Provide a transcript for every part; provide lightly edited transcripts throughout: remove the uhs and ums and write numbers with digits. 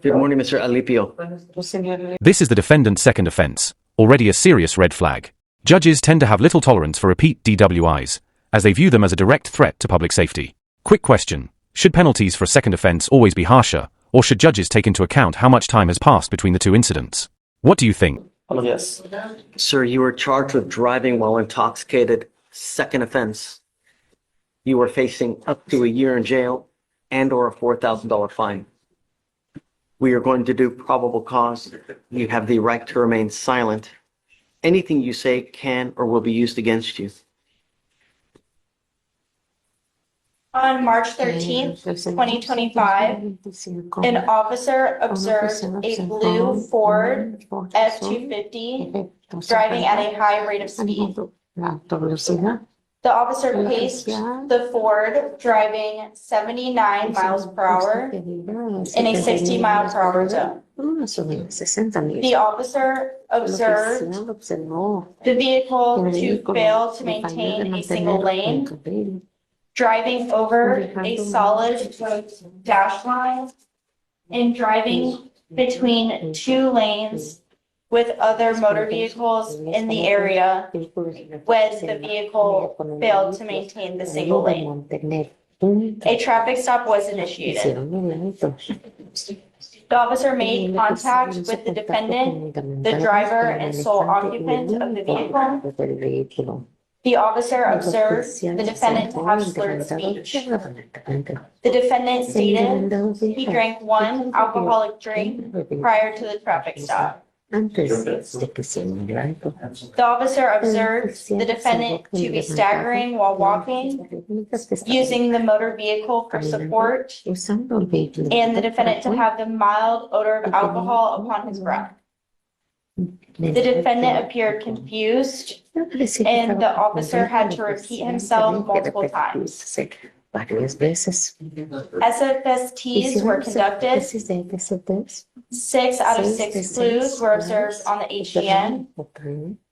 Good morning, Mr. Alipio. This is the defendant's second offense, already a serious red flag. Judges tend to have little tolerance for repeat DWIs, as they view them as a direct threat to public safety. Quick question: should penalties for a second offense always be harsher, or should judges take into account how much time has passed between the two incidents? What do you think? Yes. Sir, you were charged with driving while intoxicated. Second offense. You are facing up to a year in jail and/or a $4,000 fine. We are going to do probable cause. You have the right to remain silent. Anything you say can or will be used against you. On March 13th, 2025, an officer observed a blue Ford F-250 driving at a high rate of speed. The officer paced the Ford driving 79 miles per hour in a 60 mile per hour zone. The officer observed the vehicle to fail to maintain a single lane, driving over a solid dash line, and driving between two lanes with other motor vehicles in the area when the vehicle failed to maintain the single lane. A traffic stop was initiated. The officer made contact with the defendant, the driver and sole occupant of the vehicle. The officer observed the defendant to have slurred speech. The defendant stated he drank one alcoholic drink prior to the traffic stop. The officer observed the defendant to be staggering while walking, using the motor vehicle for support, and the defendant to have the mild odor of alcohol upon his breath. The defendant appeared confused, and the officer had to repeat himself multiple times. SFSTs were conducted. 6 out of 6 clues were observed on the HGN.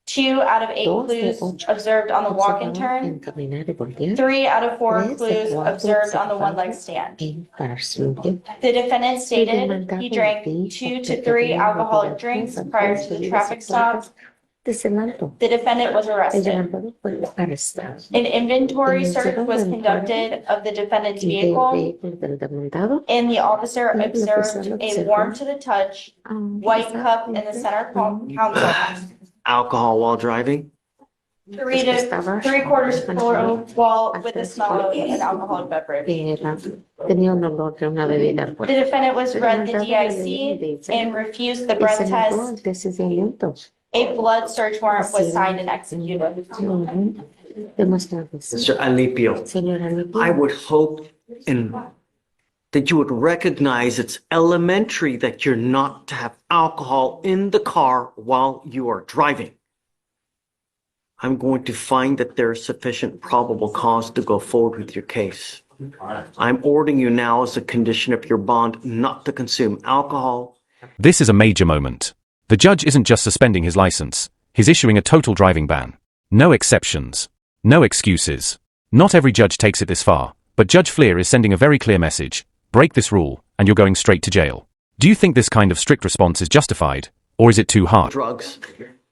2 out of 8 clues observed on the walk and turn. 3 out of 4 clues observed on the one-leg stand. The defendant stated he drank 2 to 3 alcoholic drinks prior to the traffic stop. The defendant was arrested. An inventory search was conducted of the defendant's vehicle, and the officer observed a warm to the touch white cup in the center console. Alcohol while driving? 3 to 3/4 full while with the smell of an alcoholic beverage. The defendant was read the DIC and refused the breath test. A blood search warrant was signed and executed. Mr. Alipio, I would hope that you would recognize it's elementary that you're not to have alcohol in the car while you are driving. I'm going to find that there is sufficient probable cause to go forward with your case. I'm ordering you now as a condition of your bond not to consume alcohol. This is a major moment. The judge isn't just suspending his license, he's issuing a total driving ban. No exceptions. No excuses. Not every judge takes it this far, but Judge Fleischer is sending a very clear message: break this rule, and you're going straight to jail. Do you think this kind of strict response is justified, or is it too hard? Drugs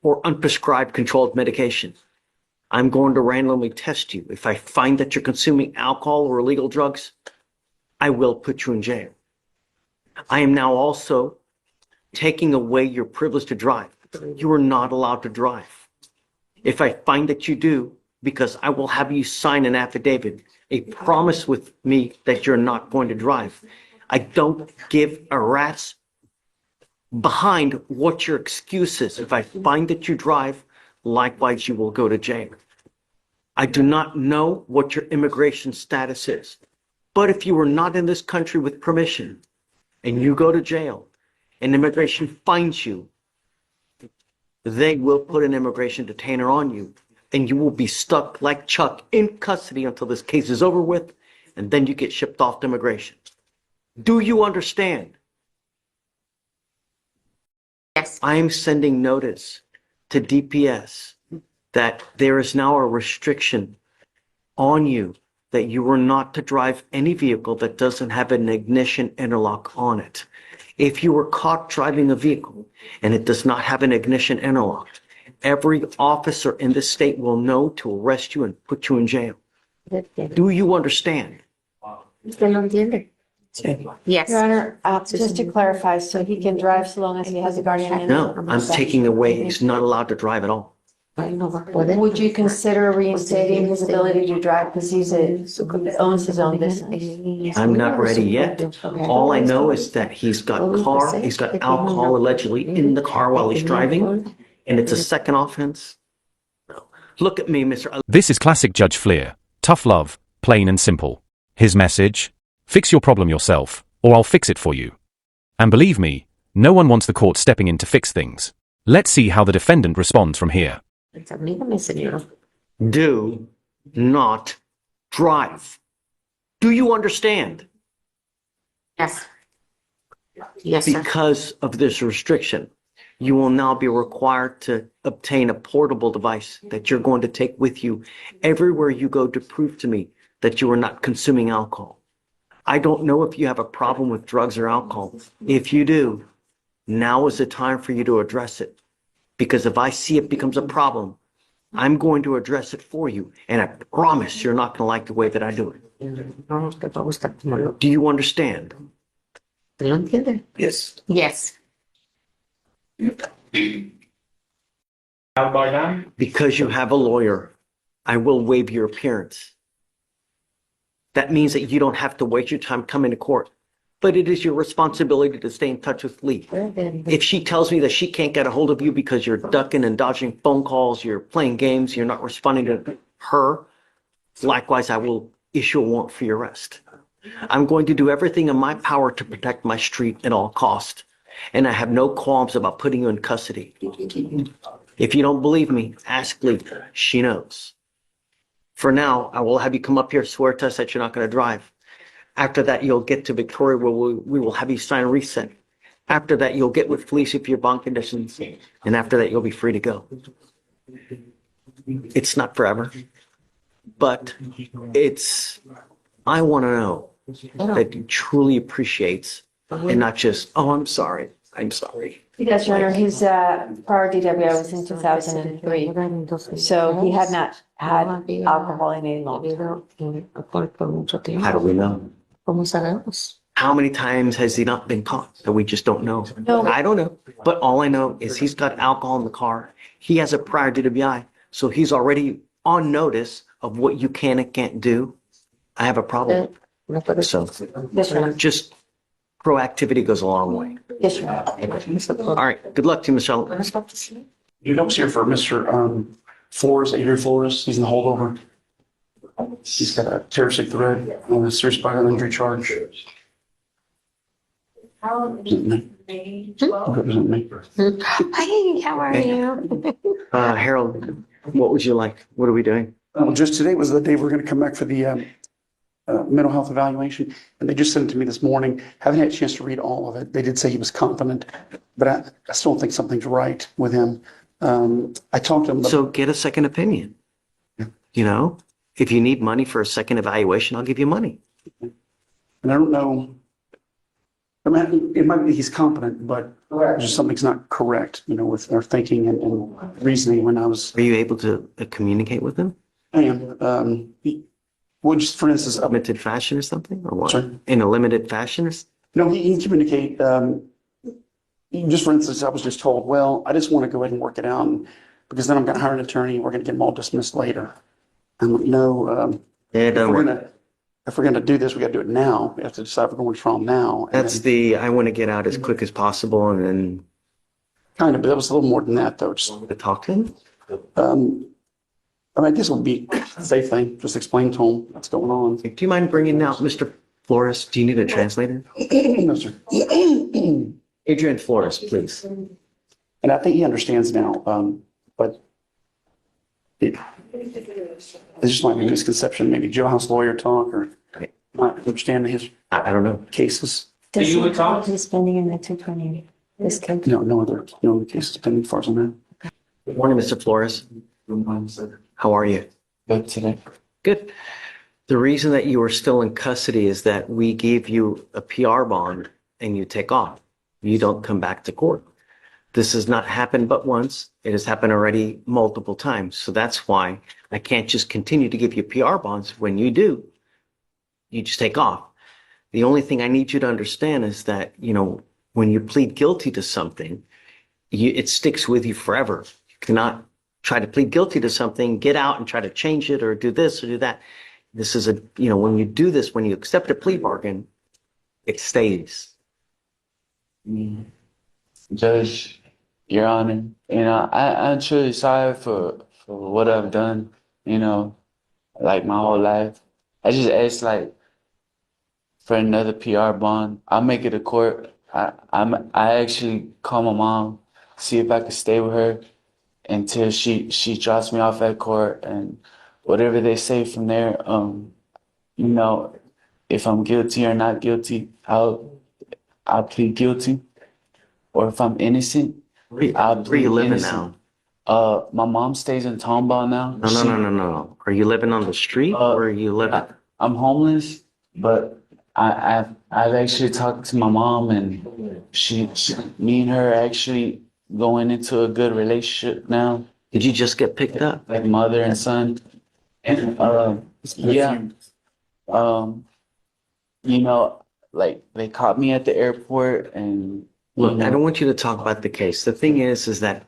or unprescribed controlled medication. I'm going to randomly test you. If I find that you're consuming alcohol or illegal drugs, I will put you in jail. I am now also taking away your privilege to drive. You are not allowed to drive. If I find that you do, because I will have you sign an affidavit, a promise with me that you're not going to drive. I don't give a rat's behind what your excuse is. If I find that you drive, likewise, you will go to jail. I do not know what your immigration status is, but if you are not in this country with permission and you go to jail and immigration finds you, they will put an immigration detainer on you, and you will be stuck like Chuck in custody until this case is over with, and then you get shipped off to immigration. Do you understand? Yes. I am sending notice to DPS that there is now a restriction on you that you are not to drive any vehicle that doesn't have an ignition interlock on it. If you were caught driving a vehicle and it does not have an ignition interlock, every officer in this state will know to arrest you and put you in jail. Do you understand? ¿Usted lo entiende? Yes. Your Honor, just to clarify, so he can drive so long as he has a guardian in? No, I'm taking away, he's not allowed to drive at all. Would you consider reinstating his ability to drive because he owns his own business? I'm not ready yet. All I know is that he's got alcohol allegedly in the car while he's driving, and it's a second offense. Look at me, Mr. This is classic Judge Fleer. Tough love, plain and simple. His message? Fix your problem yourself, or I'll fix it for you. And believe me, no one wants the court stepping in to fix things. Let's see how the defendant responds from here. Do not drive. Do you understand? Yes. Yes, sir. Because of this restriction, you will now be required to obtain a portable device that you're going to take with you everywhere you go to prove to me that you are not consuming alcohol. I don't know if you have a problem with drugs or alcohol. If you do, now is the time for you to address it. Because if I see it becomes a problem, I'm going to address it for you. And I promise you're not going to like the way that I do it. Do you understand? ¿Lo entiende? Yes. Yes. Because you have a lawyer, I will waive your appearance. That means that you don't have to waste your time coming to court. But it is your responsibility to stay in touch with Lee. If she tells me that she can't get a hold of you because you're ducking and dodging phone calls, you're playing games, you're not responding to her, likewise, I will issue a warrant for your arrest. I'm going to do everything in my power to protect my street at all costs. And I have no qualms about putting you in custody. If you don't believe me, ask Lee. She knows. For now, I will have you come up here, swear to us that you're not going to drive. After that, you'll get to Victoria where we will have you sign a reset. After that, you'll get with Fleischer for your bond conditions. And after that, you'll be free to go. It's not forever, but I want to know that you truly appreciates and not just, oh, I'm sorry. Yes, Your Honor, his prior DWI was in 2003, so he had not had alcohol in a long time. How do we know? ¿Cómo sabemos? How many times has he not been caught that we just don't know? No. I don't know. But all I know is he's got alcohol in the car. He has a prior DWI. So he's already on notice of what you can and can't do. I have a problem. So Yes, Your Honor. just proactivity goes a long way. Yes, Your Honor. All right. Good luck to you, Michelle. You know, here for Mr. Flores, Adrian Flores. He's in the holdover. He's got a terroristic threat and a serious bodily injury charge. Represent me. Hi, how are you? Harold, what would you like? What are we doing? Just today was the day we're going to come back for the mental health evaluation, and they just sent it to me this morning. Haven't had a chance to read all of it. They did say he was competent, but I still think something's right with him. I talked to him. So get a second opinion. You know, if you need money for a second evaluation, I'll give you money. And I don't know. I mean, it might be he's competent, but just something's not correct, you know, with our thinking and reasoning when I was. Are you able to communicate with them? I am. Well, just for instance, Limited fashion or something, or what? Sorry? In a limited fashion or? no, he communicate. Just for instance, I was just told, well, I just want to go ahead and work it out because then I'm going to hire an attorney and we're going to get them all dismissed later. I'm like, no, Yeah, it doesn't work. if we're going to do this, we got to do it now. We have to decide if we're going to trial now. And That's then I want to get out as quick as possible and then kind of, but it was a little more than that though. Just, to talk to him. I mean, I guess it would be a safe thing. Just explain to him what's going on. Do you mind bringing out Mr. Flores? Do you need a translator? No, sir. Adrian Flores, please. And I think he understands now, but it just might be a misconception. Maybe jailhouse lawyer talk or not understand his I don't know. cases. Does he have his pending in the 220? This case? No other cases pending as far as I know. Good morning, Mr. Flores. How are you? Good today. Good. The reason that you are still in custody is that we gave you a PR bond and you take off. You don't come back to court. This has not happened but once. It has happened already multiple times. So that's why I can't just continue to give you PR bonds. When you do, you just take off. The only thing I need you to understand is that, when you plead guilty to something, it sticks with you forever. You cannot try to plead guilty to something, get out and try to change it or do this or do that. This is when you do this, when you accept a plea bargain, it stays. Judge, Your Honor, I'm truly sorry for what I've done, like my whole life. I just asked for another PR bond. I'll make it a court. I actually call my mom, see if I could stay with her until she drops me off at court, and whatever they say from there, if I'm guilty or not guilty, I'll plead guilty. Or if I'm innocent, Where I'll are plead you living innocent. now? My mom stays in Tomball now. No. Are you living on the street or are you living? I'm homeless, but I've actually talked to my mom, and me and her are actually going into a good relationship now, Did you just get picked up? like mother and son. And yeah, they caught me at the airport, and Look, I don't want you to talk about the case. The thing is that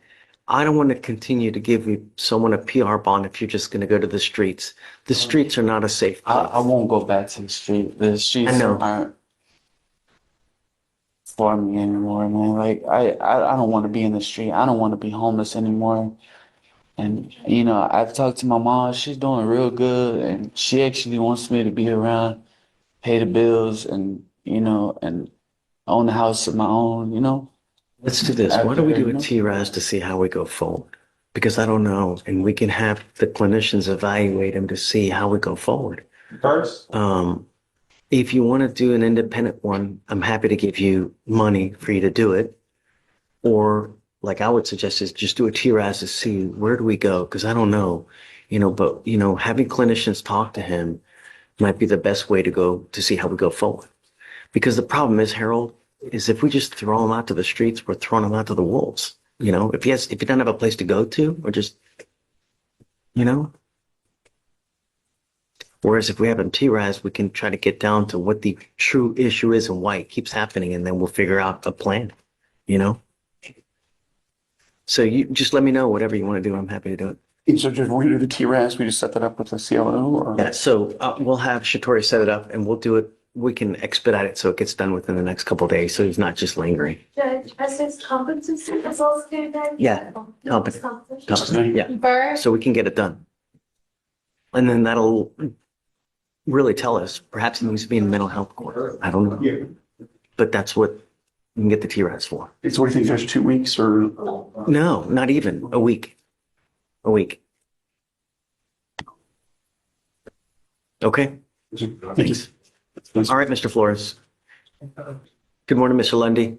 I don't want to continue to give someone a PR bond if you're just going to go to the streets. The streets are not a safe place. I won't go back to the street. The streets I know. aren't for me anymore, man. I don't want to be in the street. I don't want to be homeless anymore. And I've talked to my mom. She's doing real good, and she actually wants me to be around, pay the bills, and and own a house of my own. Let's do this. Why don't we do a After, TRAS to see how we go forward? Because I don't know, and we can have the clinicians evaluate them to see how we go forward. First, If you want to do an independent one, I'm happy to give you money for you to do it. Or like I would suggest is just do a TRAS to see where do we go? Because I don't know, but having clinicians talk to him might be the best way to go to see how we go forward. Because the problem is, Harold, is if we just throw him out to the streets, we're throwing him out to the wolves. If he doesn't have a place to go to, or just, Whereas if we have him TRAS, we can try to get down to what the true issue is and why it keeps happening, and then we'll figure out a plan, So you just let me know whatever you want to do. I'm happy to do it. and so just when we do the TRAS, we just set that up with the CLO or? Yeah, so we'll have Shatori set it up and we'll do it. We can expedite it so it gets done within the next couple of days, so he's not just lingering. Judge, has his competency results due then? Yeah, Competency. Yeah, Burr, so we can get it done. And then that'll really tell us, perhaps he needs to be in mental health court. I don't know. Yeah. But that's what we can get the TRAS for. So what do you think, Judge, 2 weeks or? No, not even a week. A week. Okay, thanks. All right, Mr. Flores. Good morning, Mr. Lundy.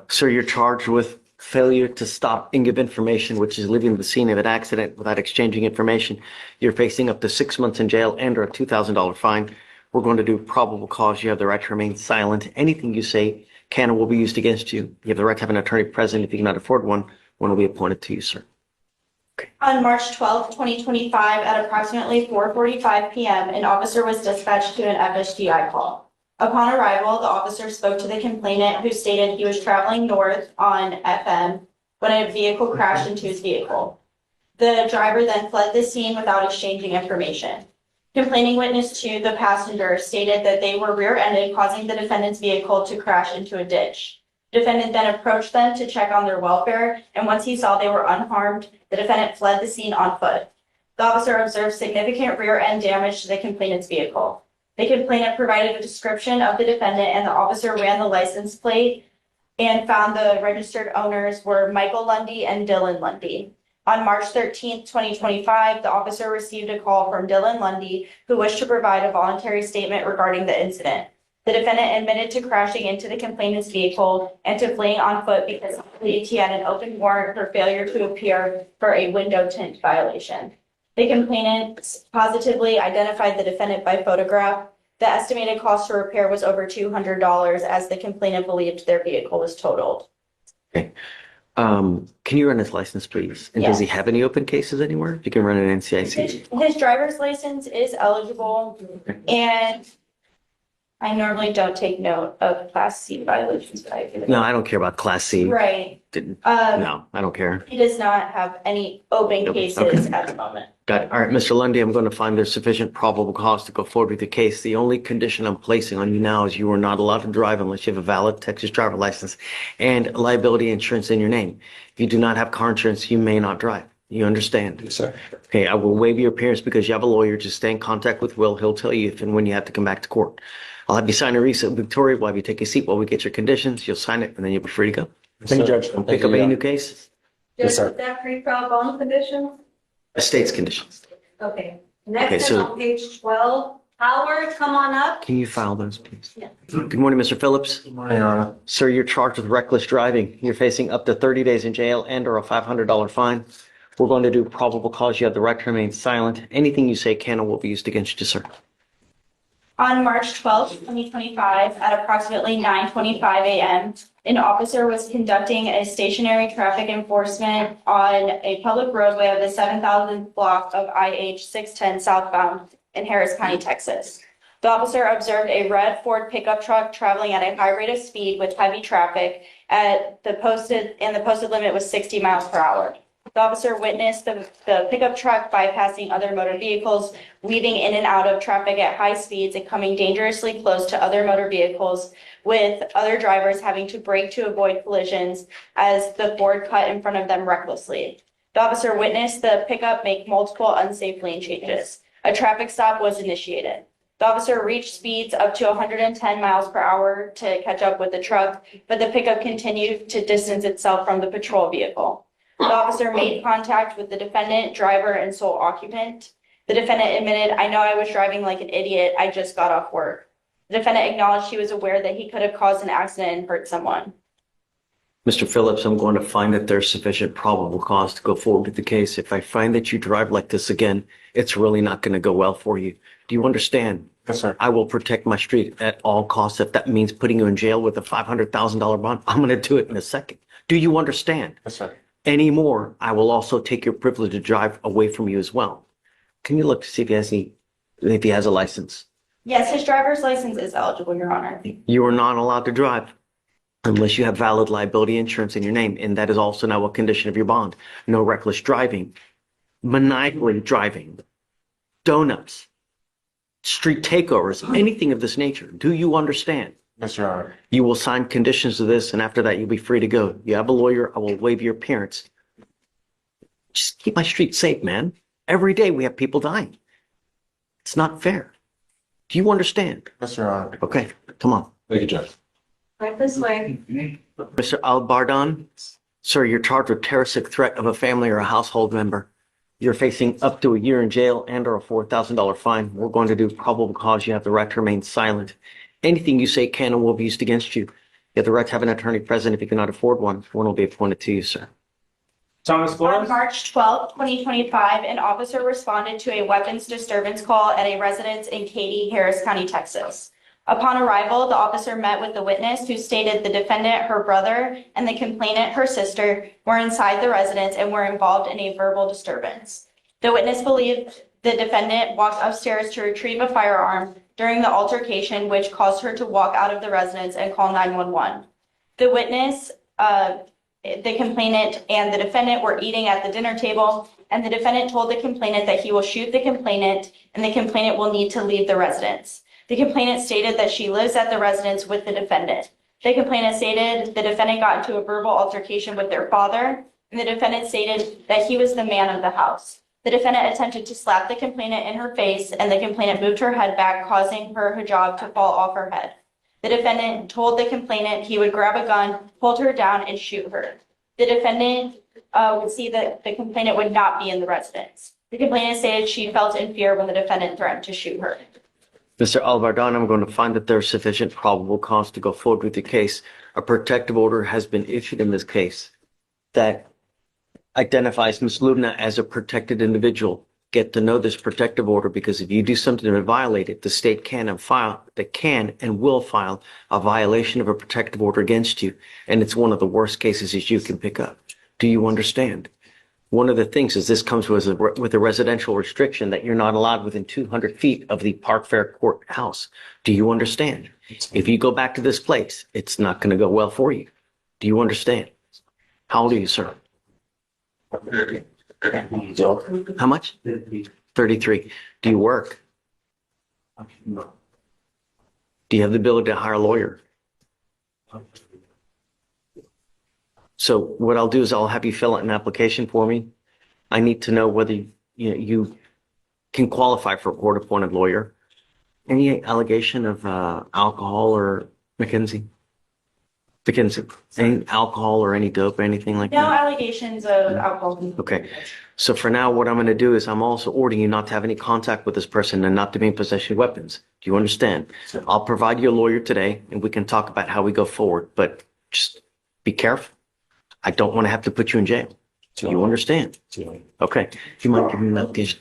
Sir, you're charged with failure to stop and give information, which is leaving the scene of an accident without exchanging information. You're facing up to 6 months in jail and or a $2,000 fine. We're going to do probable cause. You have the right to remain silent. Anything you say can or will be used against you. You have the right to have an attorney present. If you cannot afford one will be appointed to you, sir. on March 12, 2025, at approximately 4:45 p.m., an officer was dispatched to an FSGI call. Upon arrival, the officer spoke to the complainant, who stated he was traveling north on FM when a vehicle crashed into his vehicle. The driver then fled the scene without exchanging information. Complaining witness 2, the passenger, stated that they were rear-ended, causing the defendant's vehicle to crash into a ditch. Defendant then approached them to check on their welfare, and once he saw they were unharmed, the defendant fled the scene on foot. The officer observed significant rear-end damage to the complainant's vehicle. The complainant provided a description of the defendant, and the officer ran the license plate and found the registered owners were Michael Lundy and Dylan Lundy. On March 13, 2025, the officer received a call from Dylan Lundy, who wished to provide a voluntary statement regarding the incident. The defendant admitted to crashing into the complainant's vehicle and to fleeing on foot because he believed he had an open warrant for failure to appear for a window tint violation. The complainant positively identified the defendant by photograph. The estimated cost to repair was over $200 as the complainant believed their vehicle was totaled. Can you run his license, please? And does he Yes. have any open cases anywhere? You can run an NCIC. His driver's license is eligible, and I normally don't take note of Class C violations, but I do. No, I don't care about Class C. Right. Didn't, Um, no, I don't care. He does not have any open Nope. cases Okay. at the moment. Got it. All right, Mr. Lundy, I'm going to find there's sufficient probable cause to go forward with the case. The only condition I'm placing on you now is you are not allowed to drive unless you have a valid Texas driver license and liability insurance in your name. If you do not have car insurance, you may not drive. You understand? Yes, sir. Okay, I will waive your appearance because you have a lawyer. Just stay in contact with Will. He'll tell you if and when you have to come back to court. I'll have you sign a receipt, Victoria, while you take a seat while we get your conditions. You'll sign it and then you'll be free to go. Thank you, Judge. Don't pick up any new cases. Yes, sir. Is that pre-trial bond condition? Estates conditions. Okay. Okay, Next is so- on page 12. Howard, come on up. Can you file those, please? Yeah. Good morning, Mr. Phillips. Good morning, Your Honor. Sir, you're charged with reckless driving. You're facing up to 30 days in jail and or a $500 fine. We're going to do probable cause. You have the right to remain silent. Anything you say can or will be used against you, sir. On March 12th, 2025, at approximately 9:25 a.m., an officer was conducting a stationary traffic enforcement on a public roadway of the 7,000th block of IH 610 southbound in Harris County, Texas. The officer observed a red Ford pickup truck traveling at a high rate of speed with heavy traffic the posted limit was 60 miles per hour. The officer witnessed the pickup truck bypassing other motor vehicles, weaving in and out of traffic at high speeds and coming dangerously close to other motor vehicles, with other drivers having to brake to avoid collisions as the Ford cut in front of them recklessly. The officer witnessed the pickup make multiple unsafe lane changes. A traffic stop was initiated. The officer reached speeds up to 110 miles per hour to catch up with the truck, but the pickup continued to distance itself from the patrol vehicle. The officer made contact with the defendant, driver, and sole occupant. The defendant admitted, "I know I was driving like an idiot. I just got off work." The defendant acknowledged he was aware that he could have caused an accident and hurt someone. Mr. Phillips, I'm going to find that there's sufficient probable cause to go forward with the case. If I find that you drive like this again, it's really not going to go well for you. Do you understand? Yes, sir. I will protect my street at all costs. If that means putting you in jail with a $500,000 bond, I'm going to do it in a second. Do you understand? Yes, sir. Anymore, I will also take your privilege to drive away from you as well. Can you look to see if he has a license? Yes, his driver's license is eligible, Your Honor. You are not allowed to drive unless you have valid liability insurance in your name, and that is also now a condition of your bond. No reckless driving, maniacally driving, donuts, street takeovers, anything of this nature. Do you understand? Yes, Your Honor. You will sign conditions to this, and after that, you'll be free to go. You have a lawyer. I will waive your appearance. Just keep my street safe, man. Every day we have people dying. It's not fair. Do you understand? Yes, Your Honor. Okay, come on. Thank you, Judge. Right this way. Mr. Albardon, sir, you're charged with terroristic threat of a family or a household member. You're facing up to a year in jail and or a $4,000 fine. We're going to do probable cause. You have the right to remain silent. Anything you say can and will be used against you. You have the right to have an attorney present. If you cannot afford one will be appointed to you, sir. Thomas On Flores? March 12th, 2025, an officer responded to a weapons disturbance call at a residence in Katy, Harris County, Texas. Upon arrival, the officer met with the witness, who stated the defendant, her brother, and the complainant, her sister, were inside the residence and were involved in a verbal disturbance. The witness believed the defendant walked upstairs to retrieve a firearm during the altercation, which caused her to walk out of the residence and call 911. The witness, the complainant, and the defendant were eating at the dinner table, and the defendant told the complainant that he will shoot the complainant and the complainant will need to leave the residence. The complainant stated that she lives at the residence with the defendant. The complainant stated the defendant got into a verbal altercation with their father, and the defendant stated that he was the man of the house. The defendant attempted to slap the complainant in her face, and the complainant moved her head back, causing her hijab to fall off her head. The defendant told the complainant he would grab a gun, hold her down, and shoot her. The defendant would see that the complainant would not be in the residence. The complainant stated she felt in fear when the defendant threatened to shoot her. Mr. Albardon, I'm going to find that there's sufficient probable cause to go forward with the case. A protective order has been issued in this case that identifies Ms. Lubna as a protected individual. get to know this protective order, because if you do something to violate it, the state can and will file a violation of a protective order against you. And it's one of the worst cases that you can pick up. Do you understand? One of the things is this comes with a residential restriction that you're not allowed within 200 feet of the Park Fair Courthouse. Do you understand? If you go back to this place, it's not going to go well for you. Do you understand? How old are you, sir? How much? 33. Do you work? Do you have the ability to hire a lawyer? So what I'll do is I'll have you fill out an application for me. I need to know whether you can qualify for a court-appointed lawyer. Any allegation of alcohol or Mackenzie, any alcohol or any dope, anything like No that? allegations of alcohol. Okay. So for now, what I'm going to do is I'm also ordering you not to have any contact with this person and not to be in possession of weapons. Do you understand? I'll provide you a lawyer today and we can talk about how we go forward, but just be careful. I don't want to have to put you in jail. Do you understand? Okay. Do you mind giving me an application?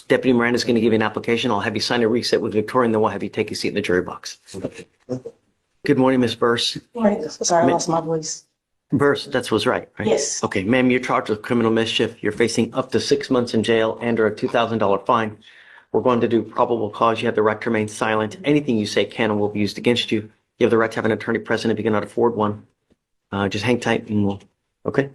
Deputy Miranda's going to give you an application. I'll have you sign a reset with Victoria, and then we'll have you take a seat in the jury box. Good morning, Miss Burse. Sorry, I lost my voice. Burse, that's what's right? Yes. Okay, ma'am, you're charged with criminal mischief. You're facing up to 6 months in jail and/or a $2,000 fine. We're going to do probable cause. You have the right to remain silent. Anything you say can and will be used against you. You have the right to have an attorney present if you cannot afford one. Just hang tight and we'll, okay?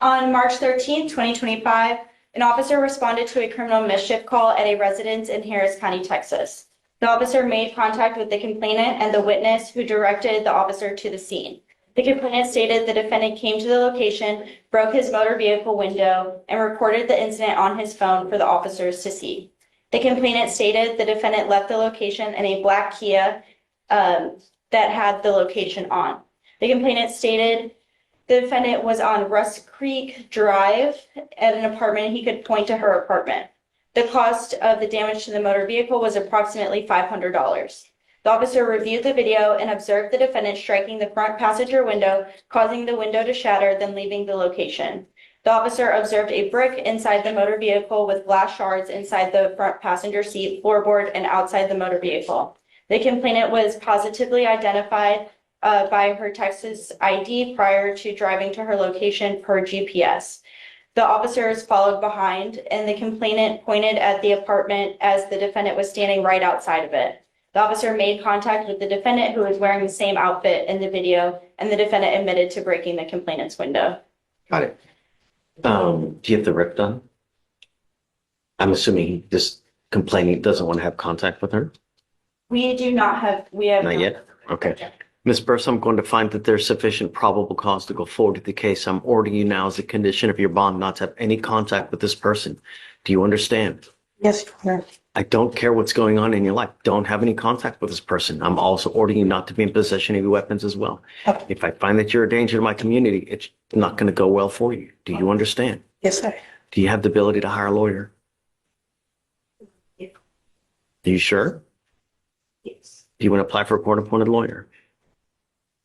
On March 13th, 2025, an officer responded to a criminal mischief call at a residence in Harris County, Texas. The officer made contact with the complainant and the witness, who directed the officer to the scene. The complainant stated the defendant came to the location, broke his motor vehicle window, and recorded the incident on his phone for the officers to see. The complainant stated the defendant left the location in a black Kia that had the location on. The complainant stated the defendant was on Rust Creek Drive at an apartment. He could point to her apartment. The cost of the damage to the motor vehicle was approximately $500. The officer reviewed the video and observed the defendant striking the front passenger window, causing the window to shatter, then leaving the location. The officer observed a brick inside the motor vehicle with glass shards inside the front passenger seat, floorboard, and outside the motor vehicle. The complainant was positively identified by her Texas ID prior to driving to her location per GPS. The officers followed behind, and the complainant pointed at the apartment as the defendant was standing right outside of it. The officer made contact with the defendant, who was wearing the same outfit in the video, and the defendant admitted to breaking the complainant's window. Got it. Do you have the rip done? I'm assuming this complainant doesn't want to have contact with her? We have Not yet? Okay. Ms. Burse, I'm going to find that there's sufficient probable cause to go forward with the case. I'm ordering you now as a condition of your bond not to have any contact with this person. Do you understand? Yes, Your Honor. I don't care what's going on in your life. Don't have any contact with this person. I'm also ordering you not to be in possession of your weapons as well. Okay. If I find that you're a danger to my community, it's not going to go well for you. Do you understand? Yes, sir. Do you have the ability to hire a lawyer? Yeah. Are you sure? Yes. Do you want to apply for a court-appointed lawyer?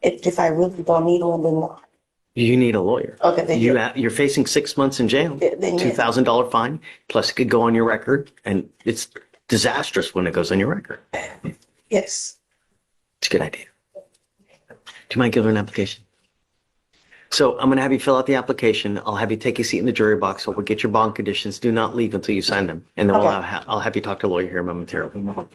If I really don't need one, then no. You need a lawyer. Okay, then You're facing 6 months in jail, Then yes. $2,000 fine, plus it could go on your record, and it's disastrous when it goes on your record. Yes. It's a good idea. Do you mind giving an application? So I'm going to have you fill out the application. I'll have you take a seat in the jury box. So we'll get your bond conditions. Do not leave until you sign them. And then Okay. I'll have you talk to a lawyer here momentarily.